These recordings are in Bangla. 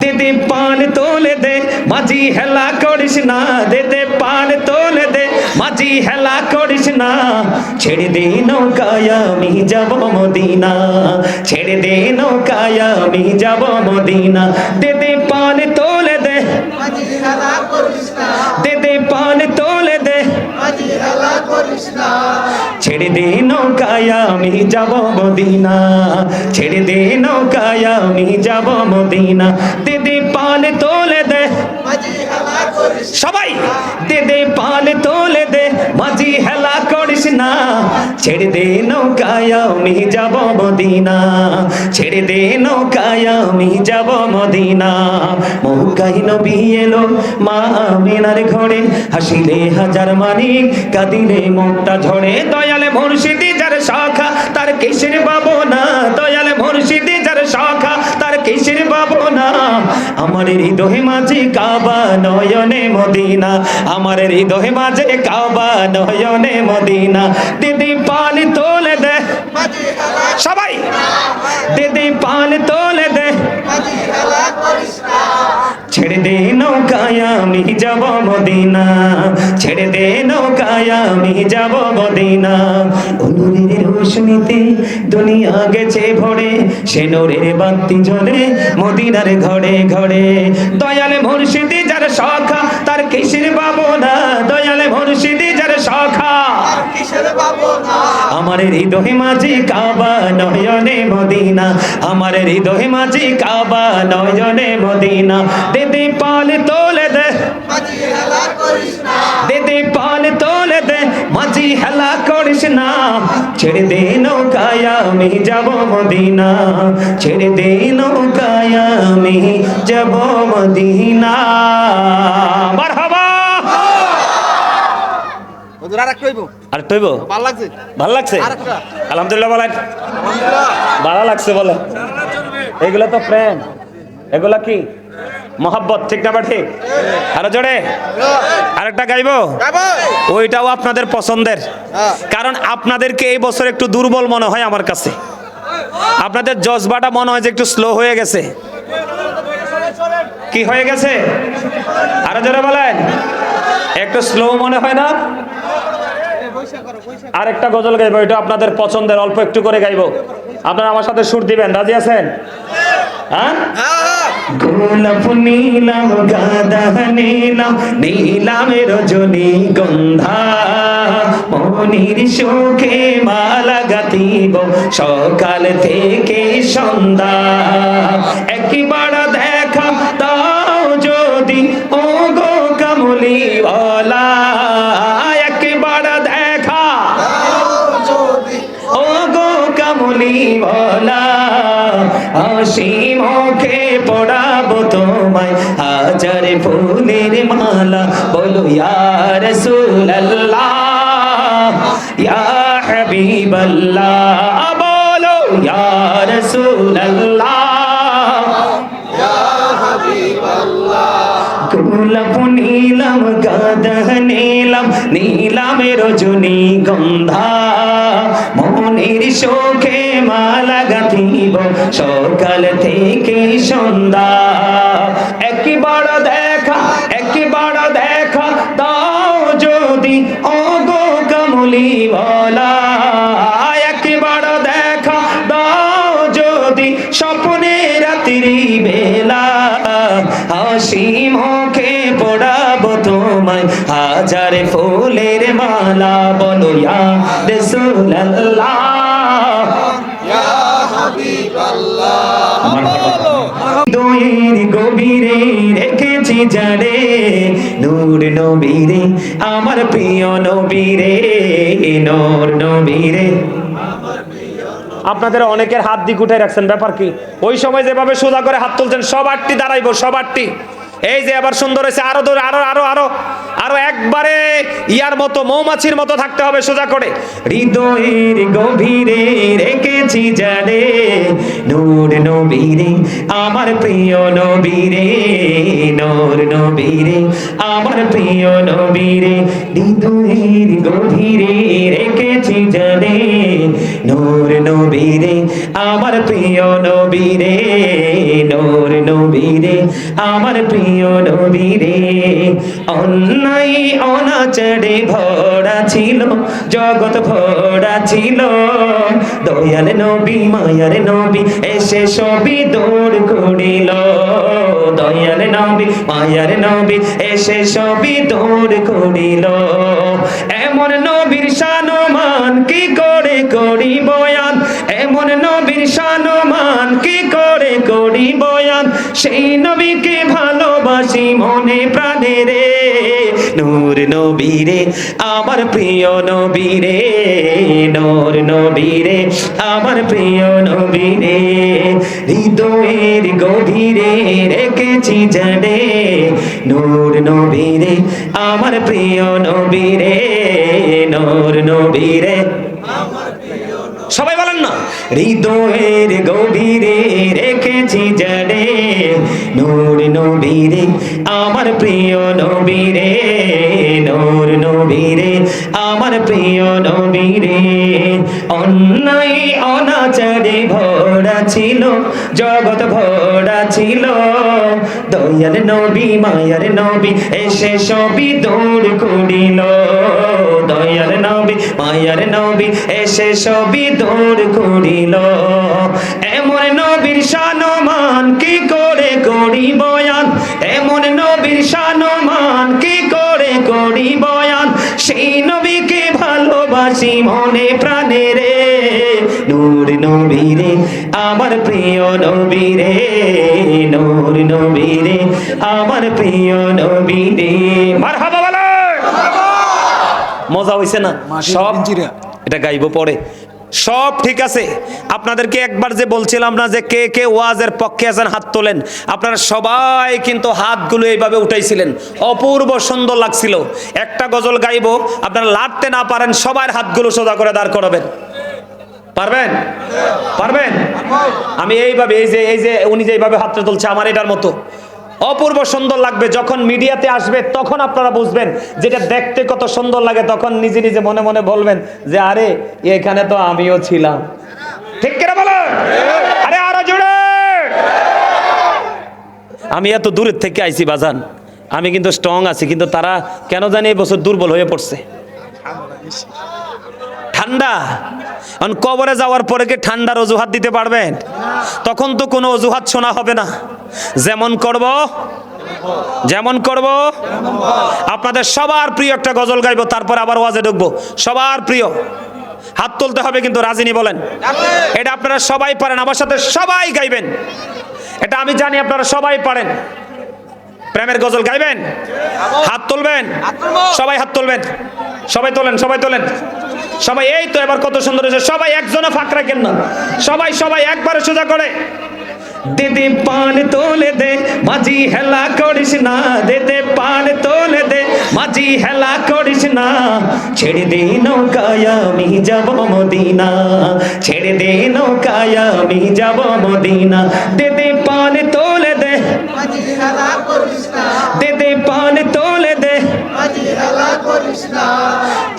দে দে পান তোলে দে মাঝি হেলা করিস না, দে দে পান তোলে দে মাঝি হেলা করিস না, ছেড়ে দে নৌকায় আমি যাব মদিনা, ছেড়ে দে নৌকায় আমি যাব মদিনা, দে দে পান তোলে দে মাঝি হেলা করিস না, দে দে পান তোলে দে মাঝি হেলা করিস না, ছেড়ে দে নৌকায় আমি যাব মদিনা, ছেড়ে দে নৌকায় আমি যাব মদিনা, দে দে পান তোলে দে মাঝি হেলা করিস, সবাই দে দে পান তোলে দে মাঝি হেলা করিস না, ছেড়ে দে নৌকায় আমি যাব মদিনা, ছেড়ে দে নৌকায় আমি যাব মদিনা। মক্কায় নবী এলো মা আমিনার ঘরে, হাসিলে হাজার মানিক কাঁদিলে মুক্তা ঝরে, দয়াল মুর্শিদি যার শাখা তার কিসের ভাবনা, দয়াল মুর্শিদি যার শাখা তার কিসের ভাবনা, আমার হৃদয়ে মাঝে কাবা নয়নে মদিনা, আমার হৃদয়ে মাঝে কাবা নয়নে মদিনা, দিদি পান তোলে দে সবাই, দিদি পান তোলে দে ছেড়ে দে নৌকায় আমি যাব মদিনা, ছেড়ে দে নৌকায় আমি যাব মদিনা। নূরের রোশনীতে দুনিয়া গেছে ভরে, সে নূরের বাতি জ্বলে মদিনার ঘরে ঘরে, দয়াল মুর্শিদি যার শাখা তার কিসের ভাবনা, দয়াল মুর্শিদি যার শাখা কিসের ভাবনা, আমার হৃদয়ে মাঝে কাবা নয়নে মদিনা, আমার হৃদয়ে মাঝে কাবা নয়নে মদিনা, দে দে পাল তোলে দে মাঝি হেলা করিস না, দে দে পাল তোলে দে মাঝি হেলা করিস না, ছেড়ে দে নৌকায় আমি যাব মদিনা, ছেড়ে দে নৌকায় আমি যাব মদিনা। মারহাবা। আর তৈব ভালো লাগছে আলহামদুলিল্লাহ, বলেন ভালো লাগছে বলে, এগুলো তো প্রেম, এগুলা কি মহব্বত, ঠিক না ঠিক? আরো জোরে আরেকটা গাইবো, ওইটাও আপনাদের পছন্দের, কারণ আপনাদেরকে এই বছর একটু দুর্বল মনে হয় আমার কাছে, আপনাদের জজবাটা মনে হয় যে একটু স্লো হয়ে গেছে, কি হয়ে গেছে আরো জোরে বলেন, একটু স্লো মনে হয় না? আরেকটা গজল গাইবো, এটা আপনাদের পছন্দের, অল্প একটু করে গাইবো, আপনারা আমার সাথে সুর দিবেন, রাজি আছেন? হ্যাঁ, গোলাপ নীলাম গাঁদা নীলাম নীলাম রজনী গন্ধা, মনির সুখে মালা গাঁথিব সকাল থেকে সন্ধ্যা, একবার দেখা দাও যদি ও গো কামলিওয়ালা, একবার দেখা ও গো কামলিওয়ালা, হাসি মুখে পড়াবো তোমায় হাজার ফুলের মালা, বলো ইয়া রাসূলুল্লাহ ইয়া হাবিবাল্লাহ, বলো ইয়া রাসূলুল্লাহ ইয়া হাবিবাল্লাহ, গোলাপ নীলাম গাঁদা নীলাম নীলাম রজনী গন্ধা, মনের সুখে মালা গাঁথিব সকাল থেকে সন্ধ্যা, একবার দেখা দাও যদি ও গো কামলিওয়ালা, একবার দেখা দাও যদি স্বপ্নে রাত্রি বেলা, হাসি মুখে পড়াবো তোমায় হাজার ফুলের মালা, বলো ইয়া রাসূলুল্লাহ ইয়া হাবিবাল্লাহ, দোয়ের গভীরে রেখেছি জানে নূর নবীরে, আমার প্রিয় নবীরে, নূর নবীরে। আপনাদের অনেকের হাত দিক উঠে রাখছেন, ব্যাপার কি? ওই সময় যেভাবে সোজা করে হাত তুলছেন সব আটটি দাঁড়াইবো, সব আটটি, এই যে আবার সুন্দর হয়েছে, আরো দূর, আরো আরো আরো আরো একবারে ইয়ার মতো মৌমাছির মতো থাকতে হবে সোজা করে। হৃদয়ের গভীরে রেখেছি জানে নূর নবীরে, আমার প্রিয় নবীরে, নূর নবীরে, আমার আমার প্রিয় নবীরে হৃদয়ের গভীরে রেখেছি জানে নূর নবীরে আমার প্রিয় নবীরে নূর নবীরে আমার প্রিয় নবীরে অন্যায় অনাচারে ভরা ছিল জগৎ ভরা ছিল দয়াল নবী মায়ার নবী এসে সবই দূর করিল দয়াল নবী মায়ার নবী এসে সবই দূর করিল এমন নবীর শানমান কি করে করি বয়ান এমন নবীর শানমান কি করে করি বয়ান সেই নবীকে ভালোবাসি মনে প্রাণে রে নূর নবীরে আমার প্রিয় নবীরে নূর নবীরে আমার প্রিয় নবীরে হৃদয়ের গভীরে রেখেছি জানে নূর নবীরে আমার প্রিয় নবীরে নূর নবীরে সবাই বলেন না হৃদয়ের গভীরে রেখেছি জানে নূর নবীরে আমার প্রিয় নবীরে নূর নবীরে আমার প্রিয় নবীরে অন্যায় অনাচারে ভরা ছিল জগৎ ভরা ছিল দয়াল নবী মায়ার নবী এসে সবই দূর করিল দয়াল নবী মায়ার নবী এসে সবই দূর করিল এমন নবীর শানমান কি করে করি বয়ান এমন নবীর শানমান কি করে করি বয়ান সেই নবীকে ভালোবাসি মনে প্রাণে রে নূর নবীরে আমার প্রিয় নবীরে নূর নবীরে আমার প্রিয় নবীরে মারহাবা বলো মজা হইছে না সব এটা গাইবো পরে সব ঠিক আছে আপনাদেরকে একবার যে বলছিলাম না যে কে কে ওয়াজের পক্ষে আছেন হাত তোলেন আপনারা সবাই কিন্তু হাতগুলো এইভাবে উঠাইছিলেন অপূর্ব সুন্দর লাগছিল একটা গজল গাইবো আপনারা লাড়তে না পারেন সবার হাতগুলো সোজা করে দাঁড় করাবেন পারবেন পারবেন আমি এইভাবে এই যে উনি যেভাবে হাতটা তুলছে আমার এটার মতো অপূর্ব সুন্দর লাগবে যখন মিডিয়াতে আসবে তখন আপনারা বুঝবেন যেটা দেখতে কত সুন্দর লাগে তখন নিজে নিজে মনে মনে বলবেন যে আরে এখানে তো আমিও ছিলাম ঠিক কিনা বলো আরে আরো জোরে আমি এত দূরের থেকে আইছি বাজান আমি কিন্তু স্ট্রং আছি কিন্তু তারা কেন জানি এই বছর দুর্বল হয়ে পড়ছে ঠান্ডা কবরে যাওয়ার পরে কি ঠান্ডার অজুহাত দিতে পারবেন তখন তো কোনো অজুহাত শোনা হবে না যেমন করব আপনাদের সবার প্রিয় একটা গজল গাইবো তারপর আবার ওয়াজে ঢুকবো সবার প্রিয় হাত তুলতে হবে কিন্তু রাজিনী বলেন এটা আপনারা সবাই পারেন আমার সাথে সবাই গাইবেন এটা আমি জানি আপনারা সবাই পারেন প্রেমের গজল গাইবেন হাত তুলবেন সবাই হাত তুলবেন সবাই তোলেন সবাই এই তো এবার কত সুন্দর হয়েছে সবাই একজনও ফাঁক রাখেন না সবাই একবারে সোজা করে দেদে পান তোলে দে মাঝি হেলা করিস না দেদে পান তোলে দে মাঝি হেলা করিস না ছেড়ে দে নৌকায় আমি যাব মদিনা ছেড়ে দে নৌকায় আমি যাব মদিনা দেদে পান তোলে দে মাঝি হেলা করিস না দেদে পান তোলে দে মাঝি হেলা করিস না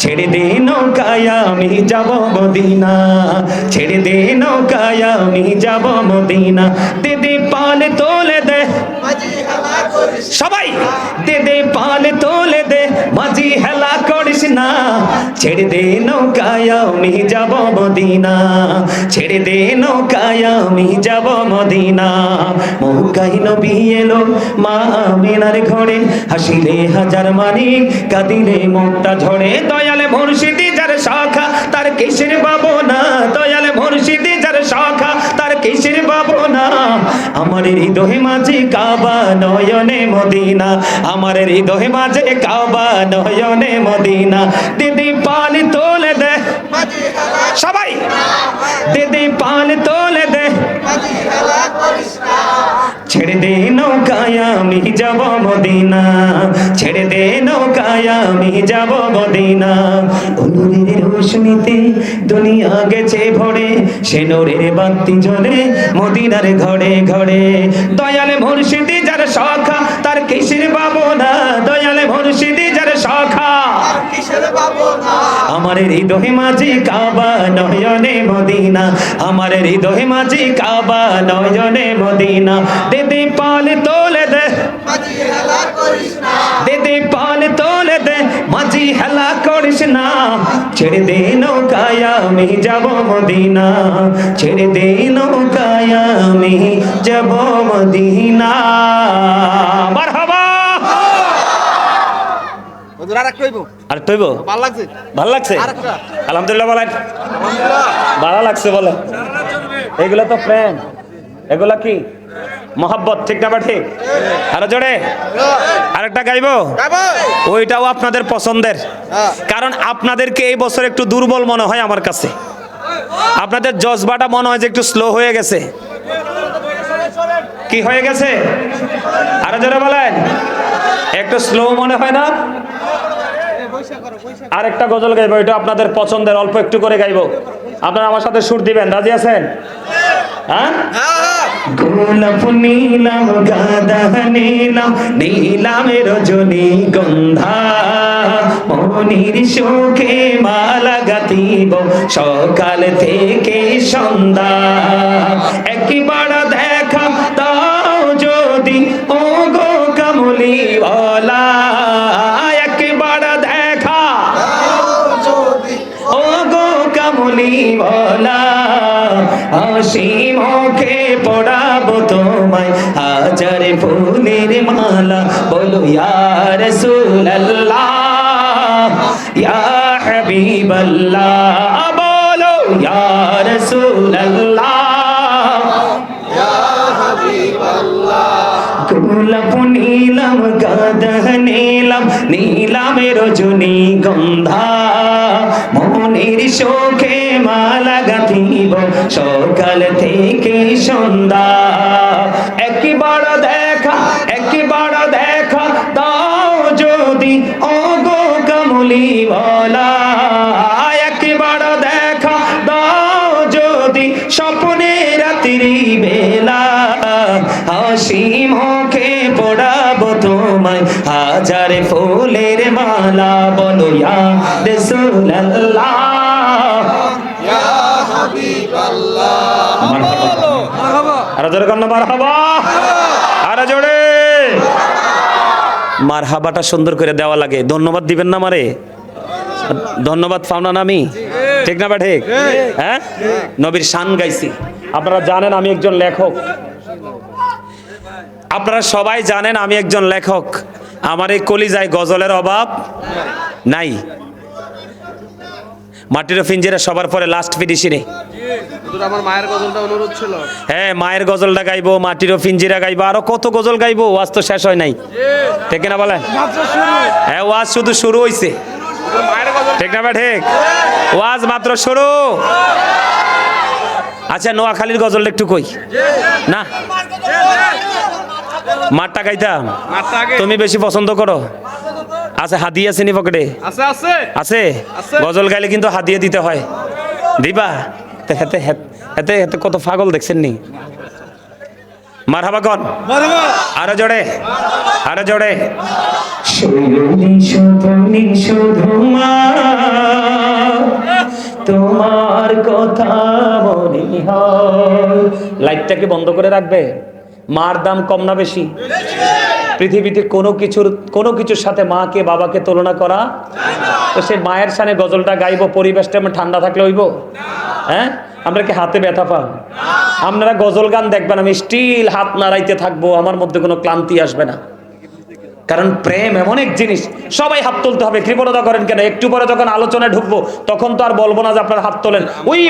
ছেড়ে দে নৌকায় আমি যাব মদিনা ছেড়ে দে নৌকায় আমি যাব মদিনা দেদে পাল তোলে দে সবাই দেদে পাল তোলে দে মাঝি হেলা করিস না ছেড়ে দে নৌকায় আমি যাব মদিনা ছেড়ে দে নৌকায় আমি যাব মদিনা মক্কায় নবী এলো মা আমিনার ঘরে হাসিলে হাজার মানিক কাঁদিলে মুক্তা ঝরে দয়ালে মুর্শিদি যার শাখা তার কিসের ভাবনা দয়ালে মুর্শিদি যার শাখা তার কিসের ভাবনা আমার হৃদয়ে মাঝে কাবা নয়নে মদিনা আমার হৃদয়ে মাঝে কাবা নয়নে মদিনা দিদি পাল তোলে দে সবাই দিদি পাল তোলে দে ছেড়ে দে নৌকায় আমি যাব মদিনা ছেড়ে দে নৌকায় আমি যাব মদিনা নূরের রোশনীতে দুনিয়া গেছে ভরে সে নূরের বাতি জ্বলে মদিনার ঘরে ঘরে দয়ালে মুর্শিদি যার শাখা তার কিসের ভাবনা দয়ালে আমার হৃদয় মাঝি কাবা নয়নে মদিনা, আমার হৃদয় মাঝি কাবা নয়নে মদিনা। দিদি পাল তোলে দে মাঝি হেলা করিস না, দিদি পাল তোলে দে মাঝি হেলা করিস না, ছেড়ে দে নৌকায় আমি যাব মদিনা, ছেড়ে দে নৌকায় আমি যাব মদিনা। মারহাবা। আর তৈব ভালো লাগছে আলহামদুলিল্লাহ, বলেন ভালো লাগছে বলে। এগুলো তো প্রেম, এগুলা কি মহব্বত, ঠিক না? ঠিক। আরো জোরে আরেকটা গাইবো, ওইটাও আপনাদের পছন্দের, কারণ আপনাদেরকে এই বছর একটু দুর্বল মনে হয় আমার কাছে, আপনাদের জজবাটা মনে হয় যে একটু স্লো হয়ে গেছে। কি হয়ে গেছে? আরো জোরে বলেন, একটু স্লো মনে হয় না? আরেকটা গজল গাইবো, এটা আপনাদের পছন্দের, অল্প একটু করে গাইবো, আপনারা আমার সাথে সুর দিবেন, রাজি আছেন? হ্যাঁ, গোলাপ নীলাম গাঁদা নীলাম নীলামের রজনীগন্ধা, মনির সুখে মালা গাঁথিব সকাল থেকে সন্ধ্যা, একবার দেখা দাও যদি ও গো কামলিওয়ালা, একবার দেখা ও গো কামলিওয়ালা, হাসি মুখে পড়াবো তোমায় হাজার ফুলের মালা, বলো ইয়া রাসূলুল্লাহ ইয়া হাবিবাল্লাহ, বলো ইয়া রাসূলুল্লাহ ইয়া হাবিবাল্লাহ। গোলাপ নীলাম গাঁদা নীলাম নীলামের রজনীগন্ধা, মনের সুখে মালা গাঁথিব সকাল থেকে সন্ধ্যা, একবার দেখা দাও যদি ও গো কামলিওয়ালা, একবার দেখা দাও যদি স্বপ্নে রাত্রি বেলা, হাসি মুখে পড়াবো তোমায় হাজার ফুলের মালা, বলো ইয়া রাসূলুল্লাহ ইয়া হাবিবাল্লাহ। মারহাবা, আরে জোরে কর না মারহাবা, আরে জোরে। মারহাবাটা সুন্দর করে দেওয়া লাগে, ধন্যবাদ দিবেন না আমারে, ধন্যবাদ পাও না আমি, ঠিক না? ঠিক। হ্যাঁ, নবীর শান গাইছি। আপনারা জানেন আমি একজন লেখক, আপনারা সবাই জানেন আমি একজন লেখক, আমার এই কলিজায় গজলের অভাব নাই। মাটির পিঞ্জিরা সবার পরে লাস্ট ফিনিশিং, আমার মায়ের গজলটা অনুরোধ ছিল। হ্যাঁ, মায়ের গজলটা গাইবো, মাটির পিঞ্জিরা গাইবো, আরো কত গজল গাইবো, ওয়াজ তো শেষ হয় নাই, ঠিক না বলেন? হ্যাঁ, ওয়াজ শুধু শুরু হইছে, ঠিক না? ঠিক, ওয়াজ মাত্র শুরু। আচ্ছা, নোয়াখালীর গজলটা একটু কই না, মারটা গাইতাম, তুমি বেশি পছন্দ করো। আচ্ছা, হাদিয়া আছে নি পকেটে? আছে। গজল গাইলে কিন্তু হাদিয়া দিতে হয়, দিবা? হাতে হাতে হাতে কত পাগল দেখছেন নি? মারহাবা কোন, আরো জোরে, আরো জোরে। তোমার কথা মনে হয়। লাইটটাকে বন্ধ করে রাখবে। মার দাম কম না বেশি? পৃথিবীতে কোনো কিছুর সাথে মাকে বাবাকে তুলনা করা, তো সে মায়ের সামনে গজলটা গাইবো, পরিবেশটা ঠান্ডা থাকলে হইব? হ্যাঁ, আমরা কি হাতে ব্যথা পান? আপনারা গজল গান দেখবেন, আমি স্টিল হাত নাড়াইতে থাকবো, আমার মধ্যে কোনো ক্লান্তি আসবে না, কারণ প্রেম এমন এক জিনিস, সবাই হাত তুলতে হবে। কৃপণতা করেন কেন? একটু পরে যখন আলোচনায় ঢুকবো তখন তো আর বলবো না যে আপনারা হাত তোলেন। ওই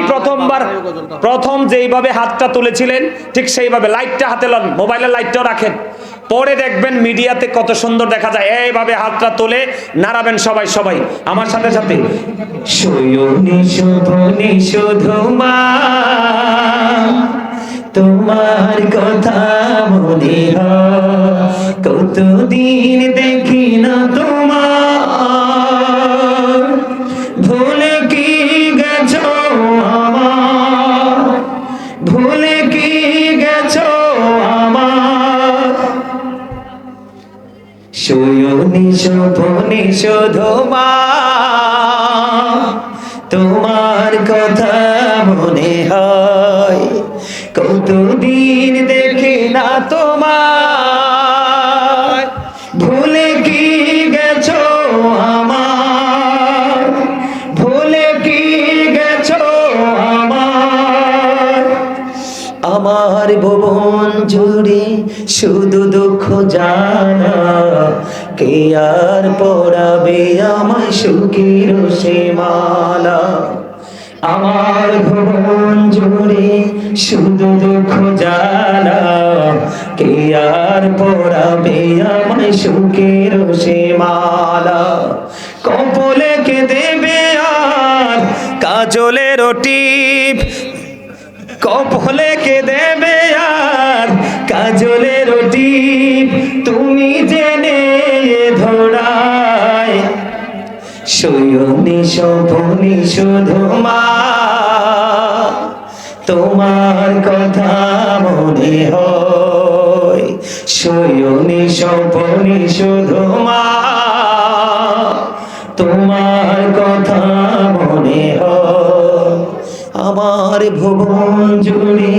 প্রথম যেইভাবে হাতটা তুলেছিলেন ঠিক সেইভাবে লাইটটা হাতে লন, মোবাইলের লাইটটাও রাখেন, পরে দেখবেন মিডিয়াতে কত সুন্দর দেখা যায়। এইভাবে হাতটা তুলে নাড়াবেন সবাই সবাই আমার সাথে সাথে। তোমার কথা মনে হয়, কতদিন দেখি না তোমার, ভুলে কি গেছো আমার, ভুলে কি গেছো আমার, শয়নি শোভনে শোধমা তোমার কথা মনে হয়, কতদিন দেখি না তোমার, ভুলে কি গেছো আমার, ভুলে কি গেছো আমার। আমার ভুবন জুড়ে শুধু দুঃখ জ্বালা, কে আর পড়াবে আমায় সুখের সে মালা। আমার ভুবন জুড়ে শুধু দুঃখ জ্বালা, কে আর পড়াবে আমায় সুখের সে মালা। কপলে কে দেবে আর কাজলের টিপ, কপলে কে দেবে আর কাজলের টিপ, তুমি জেনে ধরায় শয়নে স্বপনে শুধু মা, তোমার কথা মনে হয়, শয়নে স্বপনে শুধু মা, তোমার কথা মনে হয়। আমার ভুবন জুড়ে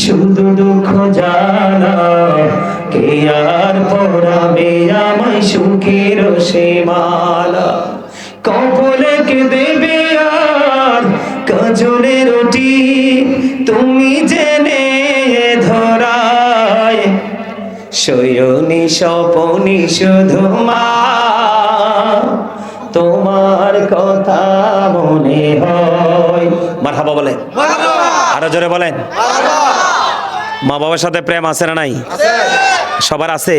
শুধু দুঃখ জ্বালা, কে আর পড়াবে আমায় সুখের সে মালা। কপলে কে দেবে আর কাজলের টিপ, তুমি জেনে ধরায় শয়নে স্বপনে শুধু মা, তোমার কথা মনে হয়। মারহাবা বলেন, আরো জোরে বলেন। মা বাবার সাথে প্রেম আছে না নাই? সবার আছে।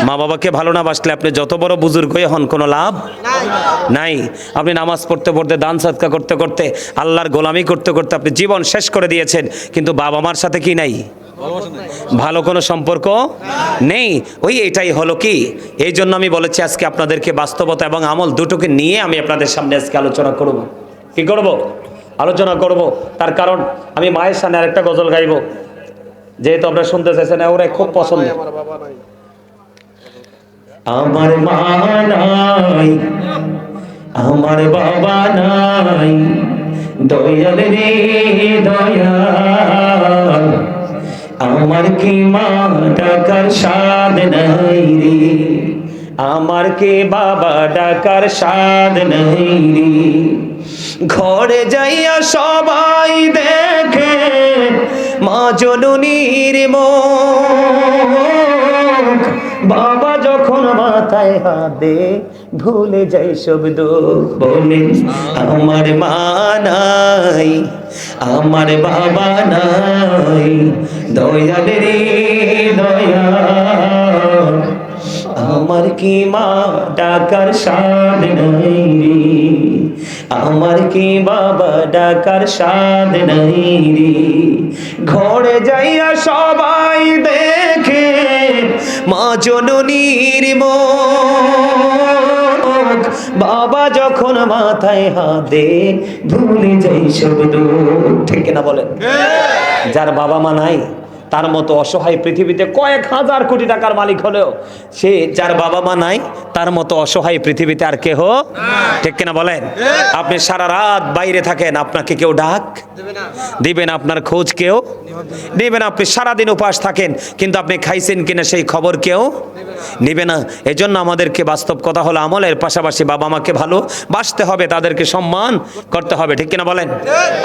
মা বাবাকে ভালো না বাসলে আপনি যত বড় বুজুর্গ হয়ে হন কোনো লাভ নাই। আপনি নামাজ পড়তে পড়তে, দান সদকা করতে করতে, আল্লাহর গোলামি করতে করতে আপনি জীবন শেষ করে দিয়েছেন, কিন্তু বাবা মার সাথে কি নাই? ভালো কোনো সম্পর্ক নেই। ওই এটাই হলো কি, এই জন্য আমি বলেছি আজকে আপনাদেরকে বাস্তবতা এবং আমল দুটোকে নিয়ে আমি আপনাদের সামনে আজকে আলোচনা করব। কি করব? আলোচনা করব। তার কারণ আমি মায়ের সামনে আরেকটা গজল গাইব, যেহেতু আপনারা শুনতে চাইছেন, ওরা খুব পছন্দ। আমার মা নাই, আমার বাবা নাই, দয়াল রে দয়াল, আমার কি মা ডাকার স্বাদ নাই রে, আমার কি বাবা ডাকার স্বাদ নাই রে। ঘরে যাইয়া সবাই দেখে মা জননীর মুখ, বাবা যখন মাথায় হাত দে ভুলে যাই সব দুঃখ। বলে আমার মা নাই, আমার বাবা নাই, দয়াল রে দয়াল, আমার কি মা ডাকার স্বাদ নাই রে, আমার কি বাবা ডাকার স্বাদ নাই রে। ঘরে যাইয়া সবাই দেখে মা জননীর মুখ, বাবা যখন মাথায় হাত দে ভুলে যাই সব দুঃখ। ঠিক না বলেন? যার বাবা মা নাই তার মতো অসহায় পৃথিবীতে কয়েক হাজার কোটি টাকার মালিক হলেও সে, যার বাবা মা নাই তার মতো অসহায় পৃথিবীতে আর কেহ। ঠিক কিনা বলেন? আপনি সারা রাত বাইরে থাকেন, আপনাকে কেউ ডাক দিবেন, আপনার খোঁজ কেউ নেবে না। আপনি সারাদিন উপাস থাকেন, কিন্তু আপনি খাইছেন কিনা সেই খবর কেউ নেবে না। এজন্য আমাদেরকে বাস্তব কথা হলো আমলের পাশাপাশি বাবা মাকে ভালো বাসতে হবে, তাদেরকে সম্মান করতে হবে। ঠিক কিনা বলেন?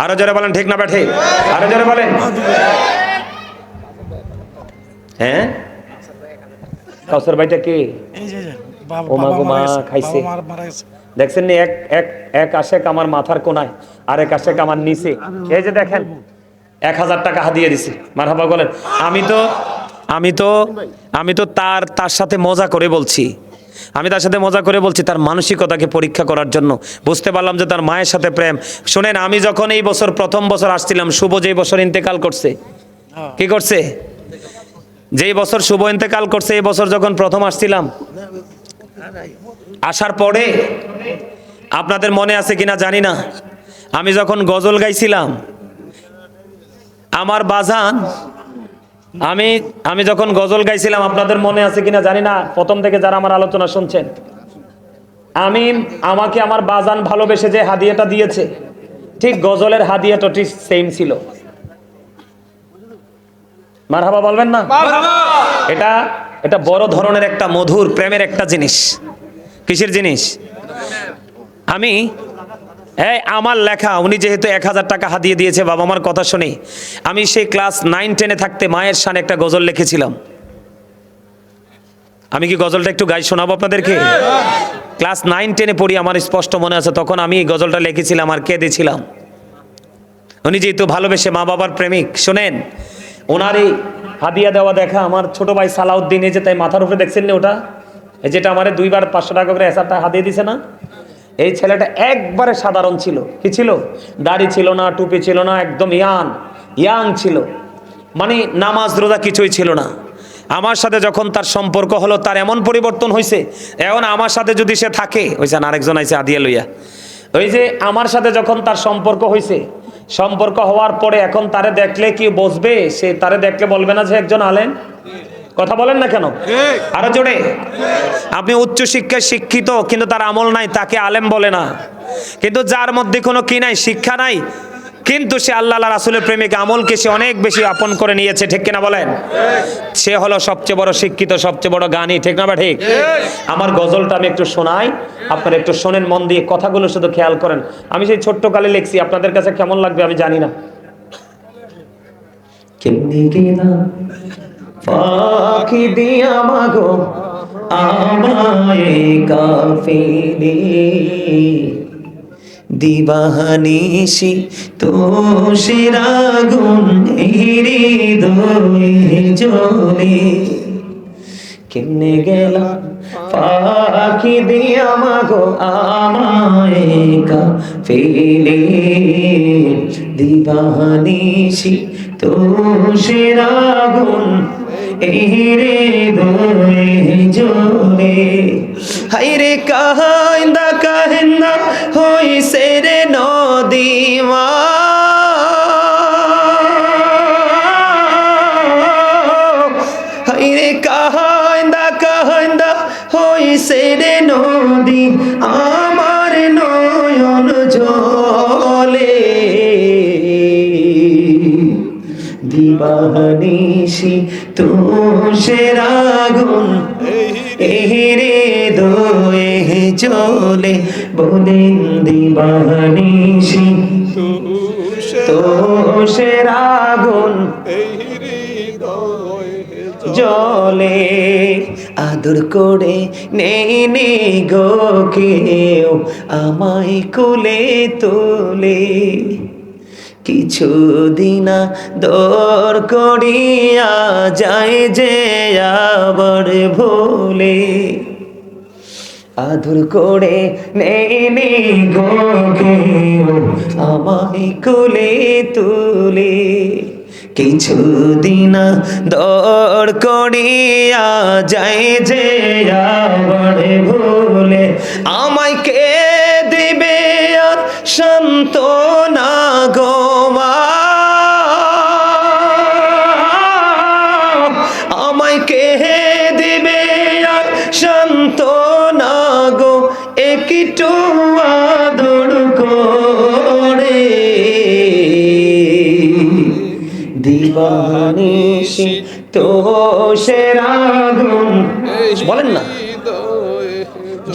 আরো জোরে বলেন। ঠিক না ঠিক? আরো জোরে বলেন। হ্যাঁ, কাউসার ভাইটা কি? ও মা গো মা খাইছে। দেখছেন নি, এক আশেক আমার মাথার কোনায়, আরেক আশেক আমার নিচে। এই যে দেখেন, 1000 টাকা হাদিয়ে দিছে। মারহাবা বলেন। আমি তো তার সাথে মজা করে বলছি, তার মানসিকতাকে পরীক্ষা করার জন্য। বুঝতে পারলাম যে তার মায়ের সাথে প্রেম। শোনেন, আমি যখন এই বছর প্রথম বছর আসছিলাম, শুভ যেই বছর ইন্তেকাল করছে, কি করছে? যেই বছর শুভ ইন্তেকাল করছে, এই বছর যখন প্রথম আসছিলাম, আসার পরে আপনাদের মনে আছে কিনা জানি না, আমি যখন গজল গাইছিলাম, আমার বাজান, আমি যখন গজল গাইছিলাম, আপনাদের মনে আছে কিনা জানি না, প্রথম থেকে যারা আমার আলোচনা শুনছেন, আমিন আমাকে আমার বাজান ভালোবেসে যে হাদিয়াটা দিয়েছে, ঠিক গজলের হাদিয়াটা ঠিক সেম ছিল। মারহাবা বলবেন না? এটা এটা বড় ধরনের একটা মধুর প্রেমের একটা জিনিস। কিসের জিনিস? আমি আমার লেখা, উনি যেহেতু 1000 টাকা হাদিয়ে দিয়েছে বাবা মার কথা শুনে, আমি সেই ক্লাস 9-10-এ থাকতে মায়ের শানে একটা গজল লিখেছিলাম। আমি কি গজলটা একটু গাই শোনাবো আপনাদেরকে? ক্লাস 9-10-এ পড়ি, আমার স্পষ্ট মনে আছে, তখন আমি এই গজলটা লিখেছিলাম আর কেঁদেছিলাম। উনি যেহেতু ভালোবেসে মা বাবার প্রেমিক, শোনেন ওনারই হাদিয়া দেওয়া দেখা আমার ছোট ভাই সালাউদ্দিন, এই যে তাই মাথার উপরে দেখছেন না ওটা, এই যেটা আমারে 2বার 500 টাকা করে 1000 টাকা হাদিয়ে দিছে না, এই ছেলেটা একবারে সাধারণ ছিল। কি ছিল? দাড়ি ছিল না, টুপি ছিল না, একদম ইয়াং ছিল, মানে নামাজ রোজা কিছুই ছিল না। আমার সাথে যখন তার সম্পর্ক হলো, তার এমন পরিবর্তন হয়েছে, এখন আমার সাথে যদি সে থাকে, ওই যে আরেকজন আইছে হাদিয়া লইয়া, ওই যে আমার সাথে যখন তার সম্পর্ক হয়েছে, সম্পর্ক হওয়ার পরে এখন তারে দেখলে কি বসবে? সে তারে দেখলে বলবে না যে একজন আলেম? কথা বলেন না কেন? আরো জোরে। আপনি উচ্চ শিক্ষায় শিক্ষিত কিন্তু তার আমল নাই, তাকে আলেম বলে না। কিন্তু যার মধ্যে কোনো কি নাই, শিক্ষা নাই, কিন্তু সে আল্লাহ রাসূলের প্রেমিক, আমলকে সে অনেক বেশি আপন করে নিয়েছে, ঠিক কিনা বলেন? সে হলো সবচেয়ে বড় শিক্ষিত, সবচেয়ে বড় জ্ঞানী, ঠিক না? বা ঠিক? আমার গজলটা আমি একটু শোনাই, আপনারা একটু শোনেন মন দিয়ে, কথাগুলো শুধু খেয়াল করেন। আমি সেই ছোট্ট কালে লিখছি, আপনাদের কাছে কেমন লাগবে আমি জানি না। কেমনি গেলা ফাঁকি দিয়া মাগো আমায় কাফেলে, দিবানিশি তোষের আগুন হৃদয়ে জ্বলে। কেমনে গেলা ফাঁকি দিয়া মাগো আমায় কাফেলে, দিবানিশি তোষের আগুন হৃদয়ে জ্বলে। হায়রে কাহিন্দা কাহিন্দা হইছে রে নদীমা, হায়রে কাহিন্দা কাহিন্দা হইছে রে নদী, আমার নয়ন জলে। দিবানিশি তোষের আগুন হৃদয়ে জ্বলে, বলেন দিবানিশি তোষের আগুন জ্বলে। আদর করে নেই গো কেউ আমায় কোলে তোলে, কিছুদিন দর করিয়া যায় যে আবার ভোলে। আদর করে নেই গো কেউ আমায় কোলে তুলে, কিছুদিন দর করিয়া যায় যে আবার ভোলে। আমায় কে দিবে আর সান্ত্বনা গো মা, আমায় কে দিবে আর সান্ত্বনা গো, একটু আদর করে। দিবানিশি তোষের আগুন, বলেন না,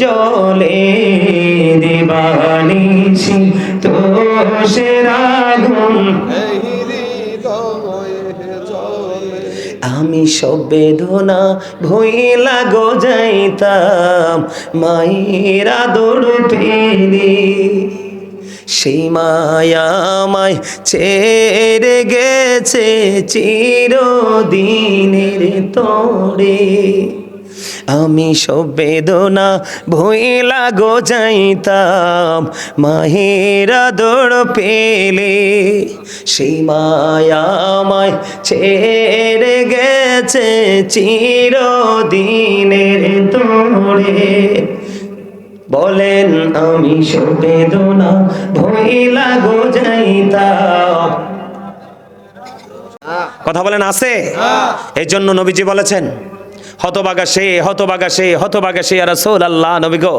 জ্বলে। দিবানিশি তোষের আগুন, আমি সব বেদনা ভুইলা গো যাইতাম মায়ের আদর পেলে, সেই মায়া আমায় ছেড়ে গেছে চিরদিনের তরে। আমি সব বেদনা ভুইলা গো যাইতাম মায়ের আদর পেলে, সেই মায়া আমায় ছেড়ে গেছে চিরদিনের তরে। বলেন আমি সব বেদনা ভুইলা গো যাইতাম। কথা বলেন আছে? এই জন্য নবীজি বলেছেন, হতভাগা সে, হতভাগা সে, হতভাগা সে ইয়া রাসূলুল্লাহ। নবী গো,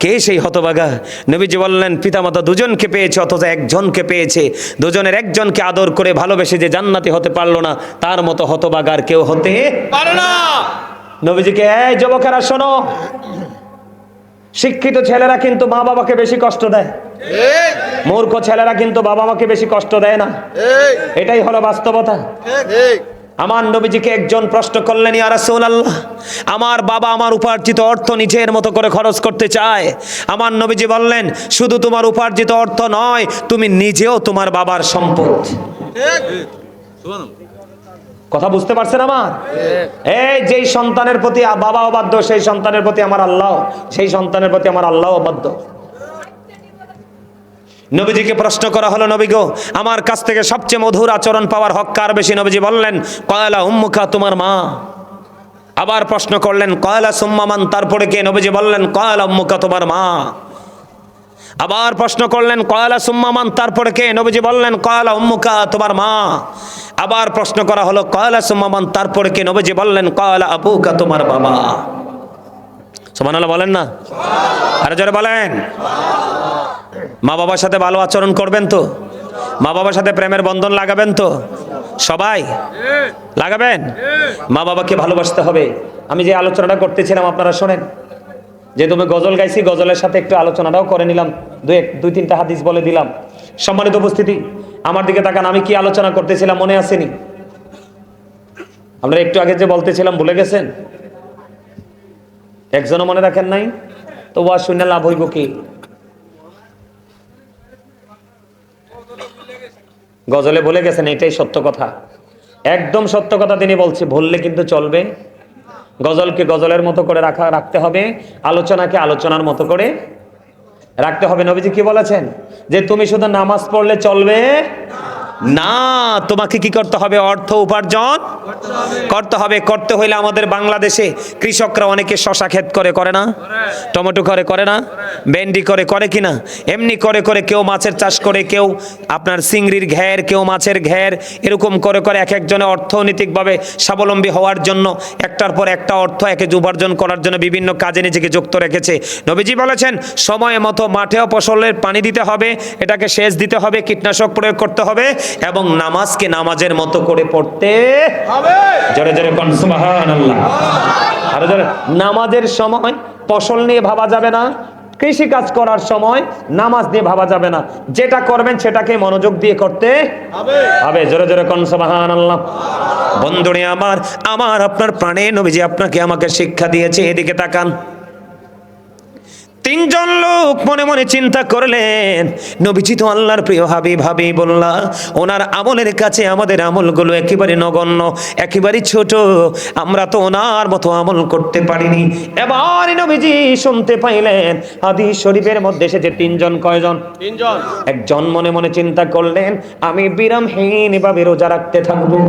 কে সেই হতভাগা? নবীজি বললেন, পিতামাতা দুজনকে পেয়েছে অথচ একজনকে পেয়েছে। দুজনের একজনকে আদর করে ভালোবেসে যে জান্নাতি হতে পারলো না, তার মতো হতভাগা আর কেউ হতে পারে না। নবীজিকে, এই যুবকেরা শোনো, শিক্ষিত ছেলেরা কিন্তু মা বাবাকে বেশি কষ্ট দেয়, মূর্খ ছেলেরা কিন্তু বাবা মাকে বেশি কষ্ট দেয় না। এটাই হলো বাস্তবতা। আমার নবীজিকে একজন প্রশ্ন করলেন, ইয়া রাসূলুল্লাহ, আমার বাবা আমার উপার্জিত অর্থ নিজের মতো করে খরচ করতে চায়। আমার নবীজি বললেন, শুধু তোমার উপার্জিত অর্থ নয়, তুমি নিজেও তোমার বাবার সম্পদ। কথা বুঝতে পারছেন আমার? এই যেই সন্তানের প্রতি বাবা অবাধ্য, সেই সন্তানের প্রতি আমার আল্লাহ, সেই সন্তানের প্রতি আমার আল্লাহ অবাধ্য। নবীজিকে প্রশ্ন করা হলো, নবী গো, আমার কাছ থেকে সবচেয়ে মধুর আচরণ পাওয়ার হক কার বেশি? নবীজি বললেন, কয়লা উম্মুকা, তোমার মা। আবার প্রশ্ন করলেন, কয়লা সুম্মা মান, তারপরে কে? নবীজি বললেন, কয়লা উম্মুকা, তোমার মা। আবার প্রশ্ন করলেন, কয়লা সুম্মা মান, তারপরে কে? নবীজি বললেন, কয়লা উম্মুকা, তোমার মা। আবার প্রশ্ন করা হলো, কয়লা সুম্মা মান, তারপরে কে? নবীজি বললেন, কয়লা আবুকা, তোমার বাবা। সুবহানাল্লাহ বলেন না? আরে জোরে বলেন। মা বাবার সাথে ভালো আচরণ করবেন তো? মা বাবার সাথে প্রেমের বন্ধন লাগাবেন তো? সবাই লাগাবেন? মা বাবাকে ভালোবাসতে হবে। আমি যে আলোচনাটা করতেছিলাম আপনারা শোনেন, যে তুমি গজল গাইছি, গজলের সাথে একটু আলোচনাটাও করে নিলাম, দুই তিনটা হাদিস বলে দিলাম। সম্মানিত উপস্থিতি, আমার দিকে তাকান, আমি কি আলোচনা করতেছিলাম মনে আসেনি? আমরা একটু আগে যে বলতেছিলাম ভুলে গেছেন? একজনও মনে রাখেন নাই? তো ওয়াজ শুনে লাভ হইব কি? গজলে ভুলে গেছেন, এটাই সত্য কথা, একদম সত্য কথা তিনি বলছে। ভুললে কিন্তু চলবে। গজলকে গজলের মতো করে রাখতে হবে, আলোচনাকে আলোচনার মতো করে রাখতে হবে। নবীজি কি বলেছেন? যে তুমি শুধু নামাজ পড়লে চলবে না, তোমাকে কি করতে হবে? অর্থ উপার্জন করতে হবে। করতে হইলে আমাদের বাংলাদেশে কৃষকরা অনেকে শশা ক্ষেত করে না? টমেটো করে না? ভেন্ডি করে কিনা? এমনি করে কেউ মাছের চাষ করে, কেউ আপনার চিংড়ির ঘের, কেউ মাছের ঘের, এরকম করে এক একজনে অর্থনৈতিকভাবে স্বাবলম্বী হওয়ার জন্য একটার পর একটা অর্থ একে উপার্জন করার জন্য বিভিন্ন কাজে নিজেকে যুক্ত রেখেছে। নবীজি বলেছেন, সময় মতো মাঠেও ফসলের পানি দিতে হবে, এটাকে সেচ দিতে হবে, কীটনাশক প্রয়োগ করতে হবে, এবং নামাজকে নামাজের মতো করে পড়তে হবে। জোরে জোরে কোন সুবহানাল্লাহ। আর জোরে, নামাজের সময় ফসল নিয়ে ভাবা যাবে না, কৃষি কাজ করার সময় নামাজ নিয়ে ভাবা যাবে না। যেটা করবেন সেটাকে মনোযোগ দিয়ে করতে হবে। জোরে জোরে কোন সুবহানাল্লাহ। বন্ধুরে আমার আপনার প্রাণে নবীজি আপনাকে আমাকে শিক্ষা দিয়েছে। এদিকে তাকান, তিনজন লোক মনে মনে চিন্তা করলেন, নবীজি তো আল্লাহর প্রিয় হাবিবুল্লাহ, ওনার আমলের কাছে আমাদের আমলগুলো একেবারে নগণ্য, একেবারে ছোট, আমরা তো ওনার মতো আমল করতে পারিনি। এবার নবীজি শুনতে পাইলেন হাদিস শরীফের মধ্যে এসেছে তিনজন। কয়জন? তিনজন। একজন মনে মনে চিন্তা করলেন, আমি বিরামহীন ভাবে রোজা রাখতে থাকবো।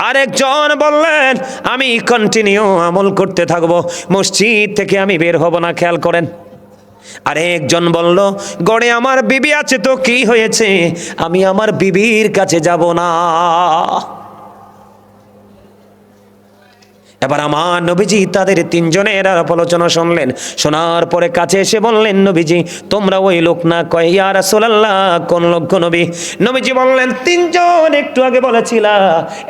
আরেকজন বললেন, আমি কন্টিনিউ আমল করতে থাকবো, মসজিদ থেকে আমি বের হব না। খেয়াল করেন। আরেকজন বলল, গড়ে আমার বিবি আছে তো কি হয়েছে, আমি আমার বিবির কাছে যাব না। এবার আমার নবীজি তাদের তিনজনের আলোচনা শুনলেন। শোনার পরে কাছে এসে বললেন, নবীজি তোমরা ওই লোক না? কয়, ইয়া রাসূলুল্লাহ, কোন লোক নবী? নবীজি বললেন, তিনজন একটু আগে বলেছিলা,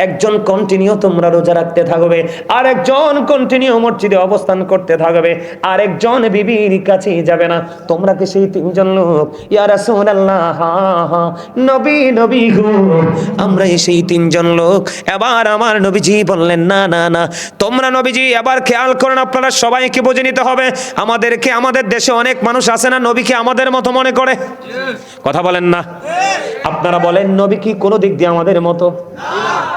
একজন কন্টিনিউ তোমরা রোজা রাখতে থাকবে, আরেকজন কন্টিনিউ মসজিদে অবস্থান করতে থাকবে, আরেকজন বিবির কাছে যাবে না। তোমরা কি সেই তিনজন লোক? ইয়া রাসূলুল্লাহ, হ্যাঁ নবী গো, আমরা সেই তিনজন লোক। এবার আমার নবীজি বললেন, না তোমরা নবীজি এবার খেয়াল করেন, আপনারা সবাইকে বুঝে নিতে হবে। আমাদেরকে, আমাদের দেশে অনেক মানুষ আছে না নবীকে আমাদের মতো মনে করে? কথা বলেন না? আপনারা বলেন, নবী কি কোনো দিক দিয়ে আমাদের মতো?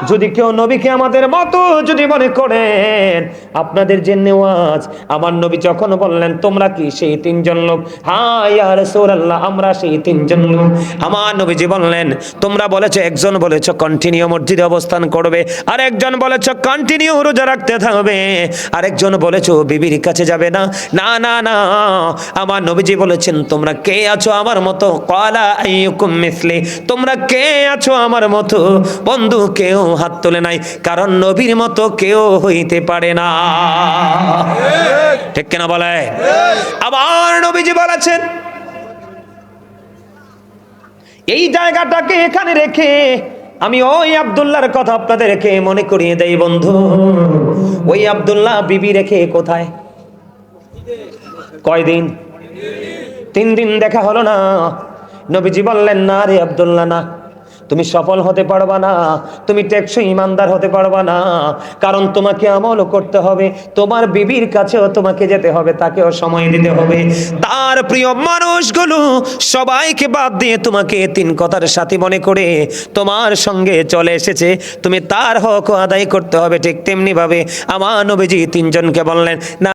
যদি কেউ নবীকে আমাদের মতো যদি মনে করেন, আপনাদের যে নেওয়াজ, আমার নবী যখন বললেন তোমরা কি সেই তিনজন লোক? হ্যাঁ ইয়া রাসূলুল্লাহ, আমরা সেই তিনজন লোক। আমার নবীজি বললেন, তোমরা বলেছো, একজন বলেছো কন্টিনিউ মসজিদে অবস্থান করবে, আর একজন বলেছো কন্টিনিউ রোজা রাখতে যেতে হবে। আরেকজন বলেছো বিবির কাছে যাবে না, না না না, আমার নবীজি বলেছেন তোমরা কে আছো আমার মতো, ক্বালা আইয়ুকুম মিসলি, তোমরা কে আছো আমার মতো। বন্ধু কেউ হাত তোলে নাই, কারণ নবীর মতো কেউ হইতে পারে না। ঠিক কিনা বলে? আবার নবীজি বলেছেন, এই জায়গাটাকে এখানে রেখে আমি ওই আব্দুল্লাহর কথা আপনাদেরকে মনে করিয়ে দেই বন্ধু। ওই আব্দুল্লাহ বিবি রেখে কোথায়? কয়দিন? 3 দিন দেখা হলো না। নবীজি বললেন না রে আব্দুল্লাহ, না, তুমি সফল হতে পারবা না, তুমি টেকসই ইমানদার হতে পারবা না, কারণ তোমাকে আমলও করতে হবে, তোমার বিবির কাছেও তোমাকে যেতে হবে, তাকেও সময় দিতে হবে। তার প্রিয় মানুষগুলো সবাইকে বাদ দিয়ে তোমাকে 3 কথার সাথী মনে করে তোমার সঙ্গে চলে এসেছে, তুমি তার হক আদায় করতে হবে। ঠিক তেমনি ভাবে আমার নবীজি 3 জনকে বললেন, না